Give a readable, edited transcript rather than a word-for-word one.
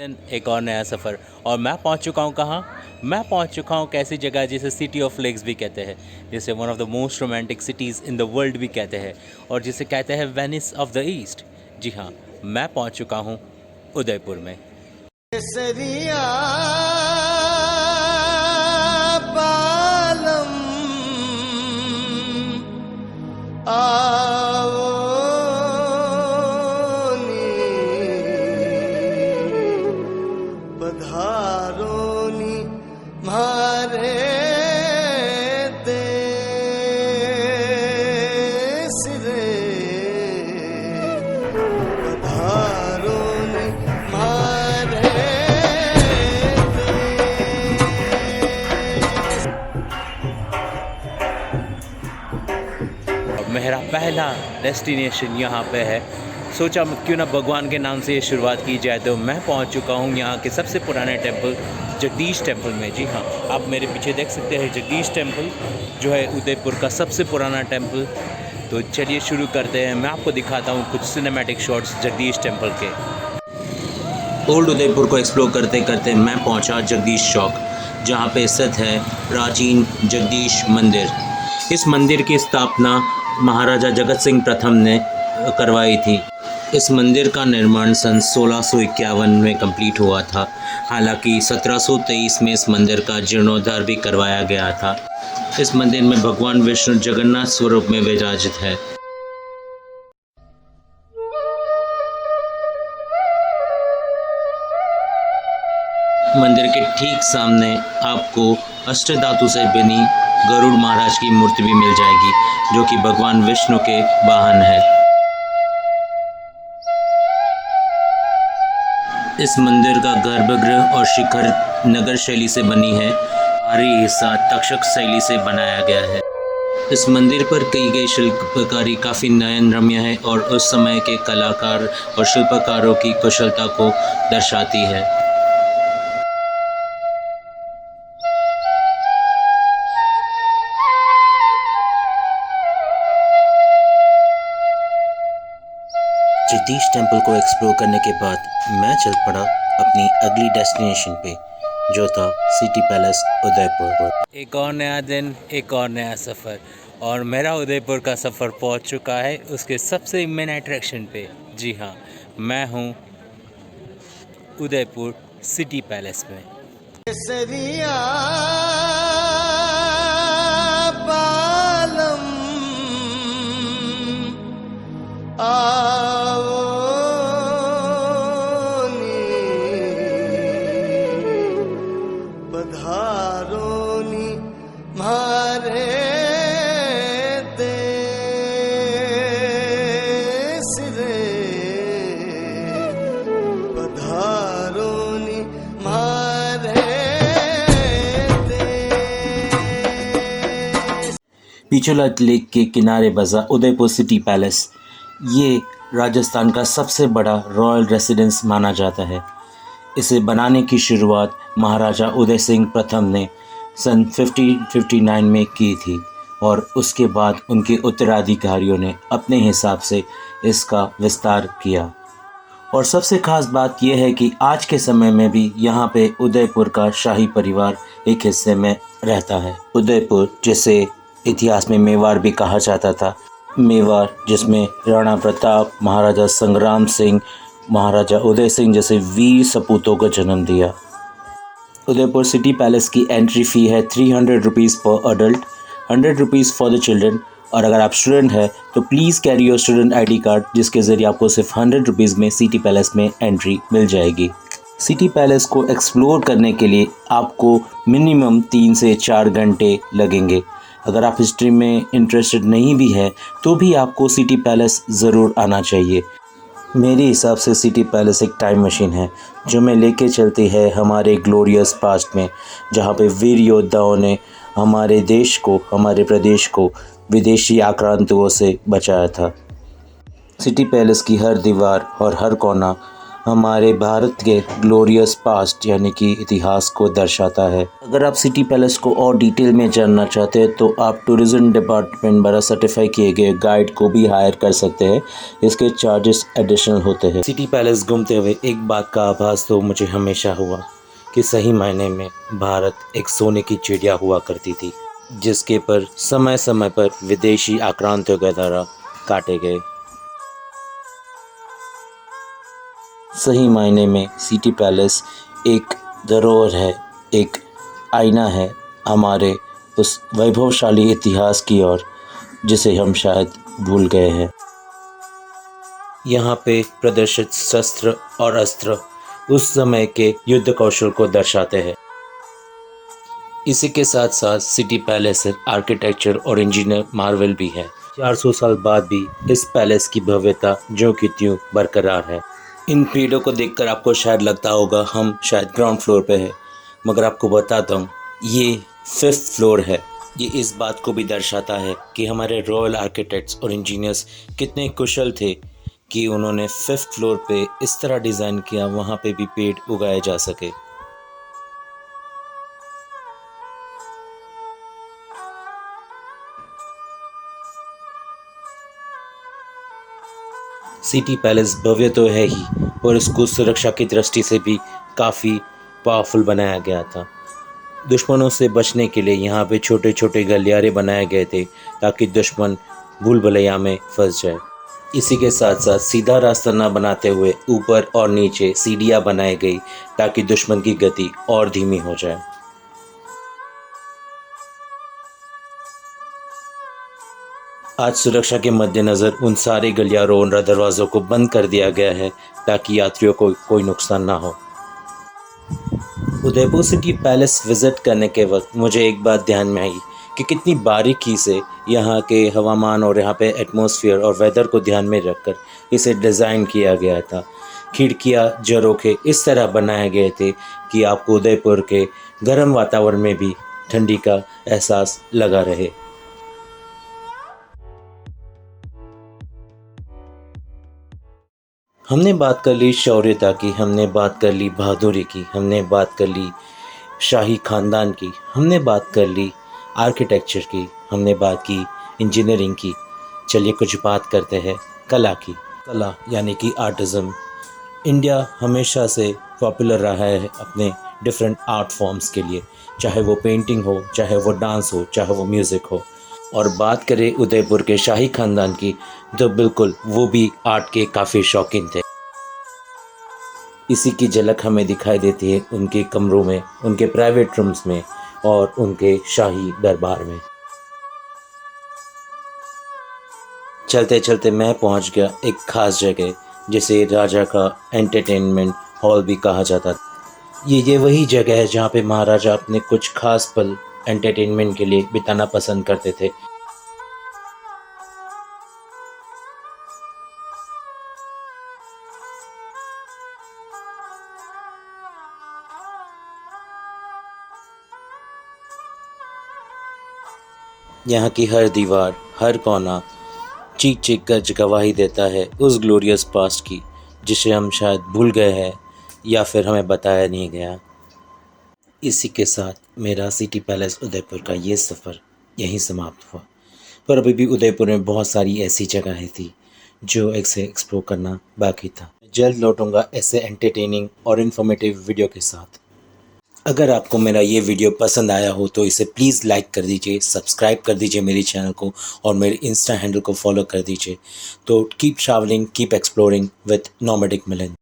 एक और नया सफ़र और मैं पहुंच चुका हूं कहां। मैं पहुंच चुका हूं कैसी जगह जिसे सिटी ऑफ लेक्स भी कहते हैं, जिसे one of the most romantic cities in the world भी कहते हैं और जिसे कहते हैं वेनिस ऑफ द ईस्ट। जी हाँ, मैं पहुंच चुका हूं उदयपुर में। केसरिया बालम आओ पधारोनी मारे देश रे पधारोनी मारे और मेरा पहला डेस्टिनेशन यहाँ पे है। सोचा क्यों ना भगवान के नाम से ये शुरुआत की जाए, तो मैं पहुँच चुका हूँ यहाँ के सबसे पुराने टेम्पल जगदीश टेम्पल में। जी हाँ, आप मेरे पीछे देख सकते हैं जगदीश टेम्पल जो है उदयपुर का सबसे पुराना टेम्पल। तो चलिए शुरू करते हैं। मैं आपको दिखाता हूँ कुछ सिनेमैटिक शॉट्स जगदीश टेम्पल के। ओल्ड उदयपुर को एक्सप्लोर करते करते मैं पहुँचा जगदीश चौक, जहाँ पे स्थित है प्राचीन जगदीश मंदिर। इस मंदिर की स्थापना महाराजा जगत सिंह प्रथम ने करवाई थी। इस मंदिर का निर्माण सन 1651 में कंप्लीट हुआ था। हालांकि 1723 में इस मंदिर का जीर्णोद्धार भी करवाया गया था। इस मंदिर में भगवान विष्णु जगन्नाथ स्वरूप में विराजित है। मंदिर के ठीक सामने आपको अष्टधातु से बनी गरुड़ महाराज की मूर्ति भी मिल जाएगी, जो कि भगवान विष्णु के वाहन है। इस मंदिर का गर्भगृह और शिखर नगर शैली से बनी है। बाहरी हिस्सा तक्षक शैली से बनाया गया है। इस मंदिर पर की गई शिल्पकारी काफ़ी नयन रम्य है और उस समय के कलाकार और शिल्पकारों की कुशलता को दर्शाती है। जगदीश टेम्पल को एक्सप्लोर करने के बाद मैं चल पड़ा अपनी अगली डेस्टिनेशन पे, जो था सिटी पैलेस उदयपुर। एक और नया दिन, एक और नया सफ़र और मेरा उदयपुर का सफ़र पहुंच चुका है उसके सबसे मेन अट्रैक्शन पे। जी हाँ, मैं हूँ उदयपुर सिटी पैलेस में। केसरिया बालम आओ पधारोनी मारे देश रे पधारोनी मारे देश। पिछोला लेक के किनारे बसा उदयपुर सिटी पैलेस ये राजस्थान का सबसे बड़ा रॉयल रेसिडेंस माना जाता है। इसे बनाने की शुरुआत महाराजा उदय सिंह प्रथम ने सन 1559 में की थी और उसके बाद उनके उत्तराधिकारियों ने अपने हिसाब से इसका विस्तार किया। और सबसे ख़ास बात यह है कि आज के समय में भी यहाँ पे उदयपुर का शाही परिवार एक हिस्से में रहता है। उदयपुर जिसे इतिहास में मेवाड़ भी कहा जाता था, मेवाड़ जिसमें राणा प्रताप, महाराजा संग्राम सिंह, महाराजा उदय सिंह जैसे वीर सपूतों को जन्म दिया। उदयपुर सिटी पैलेस की एंट्री फ़ी है 300 रुपीज़ पर adult, 100 rupees for the children. और अगर आप स्टूडेंट हैं तो please carry your student ID card, जिसके ज़रिए आपको सिर्फ 100 रुपीज़ में सिटी पैलेस में एंट्री मिल जाएगी। सिटी पैलेस को एक्सप्लोर करने के लिए आपको मिनिमम 3 से 4 घंटे लगेंगे। अगर आप हिस्ट्री में इंटरेस्टेड नहीं भी है तो भी आपको सिटी पैलेस ज़रूर आना चाहिए। मेरे हिसाब से सिटी पैलेस एक टाइम मशीन है जो मैं लेके चलती है हमारे ग्लोरियस पास्ट में, जहाँ पे वीर योद्धाओं ने हमारे देश को, हमारे प्रदेश को विदेशी आक्रांतों से बचाया था। सिटी पैलेस की हर दीवार और हर कोना हमारे भारत के ग्लोरियस पास्ट यानी कि इतिहास को दर्शाता है। अगर आप सिटी पैलेस को और डिटेल में जानना चाहते हैं तो आप टूरिज़्म डिपार्टमेंट द्वारा सर्टिफाई किए गए गाइड को भी हायर कर सकते हैं। इसके चार्जेस एडिशनल होते हैं। सिटी पैलेस घूमते हुए एक बात का आभास तो मुझे हमेशा हुआ कि सही मायने में भारत एक सोने की चिड़िया हुआ करती थी, जिसके पर समय समय पर विदेशी आक्रांतियों के द्वारा काटे गए। सही मायने में सिटी पैलेस एक धरोहर है, एक आईना है हमारे उस वैभवशाली इतिहास की ओर जिसे हम शायद भूल गए हैं। यहाँ पे प्रदर्शित शस्त्र और अस्त्र उस समय के युद्ध कौशल को दर्शाते हैं। इसी के साथ साथ सिटी पैलेस आर्किटेक्चर और इंजीनियर मार्वल भी है। 400 साल बाद भी इस पैलेस की भव्यता जो की त्यों बरकरार है। इन पेड़ों को देखकर आपको शायद लगता होगा हम शायद ग्राउंड फ्लोर पे है, मगर आपको बताता हूँ ये 5th फ्लोर है। ये इस बात को भी दर्शाता है कि हमारे रॉयल आर्किटेक्ट्स और इंजीनियर्स कितने कुशल थे कि उन्होंने 5th फ्लोर पे इस तरह डिज़ाइन किया वहाँ पे भी पेड़ उगाए जा सके। सिटी पैलेस भव्य तो है ही और इसको सुरक्षा की दृष्टि से भी काफ़ी पावरफुल बनाया गया था। दुश्मनों से बचने के लिए यहाँ पे छोटे छोटे गलियारे बनाए गए थे ताकि दुश्मन भूल भुलैया में फंस जाए। इसी के साथ साथ सीधा रास्ता न बनाते हुए ऊपर और नीचे सीढ़ियाँ बनाई गई ताकि दुश्मन की गति और धीमी हो जाए। आज सुरक्षा के मद्देनज़र उन सारे गलियारों और दरवाज़ों को बंद कर दिया गया है ताकि यात्रियों को कोई नुकसान ना हो। उदयपुर सिटी पैलेस विज़िट करने के वक्त मुझे एक बात ध्यान में आई कि कितनी बारीकी से यहाँ के हवामान और यहाँ पे एटमॉस्फेयर और वेदर को ध्यान में रखकर इसे डिज़ाइन किया गया था। खिड़कियाँ, झरोखे इस तरह बनाए गए थे कि आपको उदयपुर के गर्म वातावरण में भी ठंडी का एहसास लगा रहे। हमने बात कर ली शौर्यता की, हमने बात कर ली बहादुरी की, हमने बात कर ली शाही ख़ानदान की, हमने बात कर ली आर्किटेक्चर की, हमने बात की इंजीनियरिंग की। चलिए कुछ बात करते हैं कला की। कला यानी कि आर्टिज़म। इंडिया हमेशा से पॉपुलर रहा है अपने डिफरेंट आर्ट फॉर्म्स के लिए, चाहे वो पेंटिंग हो, चाहे वो डांस हो, चाहे वो म्यूज़िक हो। और बात करें उदयपुर के शाही ख़ानदान की तो बिल्कुल वो भी आर्ट के काफ़ी शौकीन थे। इसी की झलक हमें दिखाई देती है उनके कमरों में, उनके प्राइवेट रूम्स में और उनके शाही दरबार में। चलते चलते मैं पहुंच गया एक ख़ास जगह जिसे राजा का एंटरटेनमेंट हॉल भी कहा जाता था। ये वही जगह है जहाँ पे महाराजा अपने कुछ ख़ास पल एंटरटेनमेंट के लिए बिताना पसंद करते थे। यहाँ की हर दीवार, हर कोना चीख चीख कर गवाही देता है उस ग्लोरियस पास्ट की जिसे हम शायद भूल गए हैं या फिर हमें बताया नहीं गया। इसी के साथ मेरा सिटी पैलेस उदयपुर का ये सफ़र यहीं समाप्त हुआ, पर अभी भी उदयपुर में बहुत सारी ऐसी जगहें थी जो इसे एक्सप्लोर करना बाकी था। जल्द लौटूंगा ऐसे एंटरटेनिंग और इन्फॉर्मेटिव वीडियो के साथ। अगर आपको मेरा ये वीडियो पसंद आया हो तो इसे प्लीज़ लाइक कर दीजिए, सब्सक्राइब कर दीजिए मेरे चैनल को और मेरे इंस्टा हैंडल को फॉलो कर दीजिए। तो keep travelling, keep exploring with nomadic Milan.